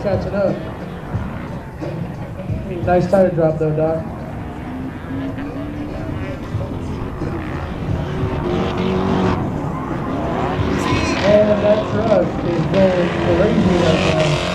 catching up. Nice tire drop though, Doc. And that truck is going crazy right now.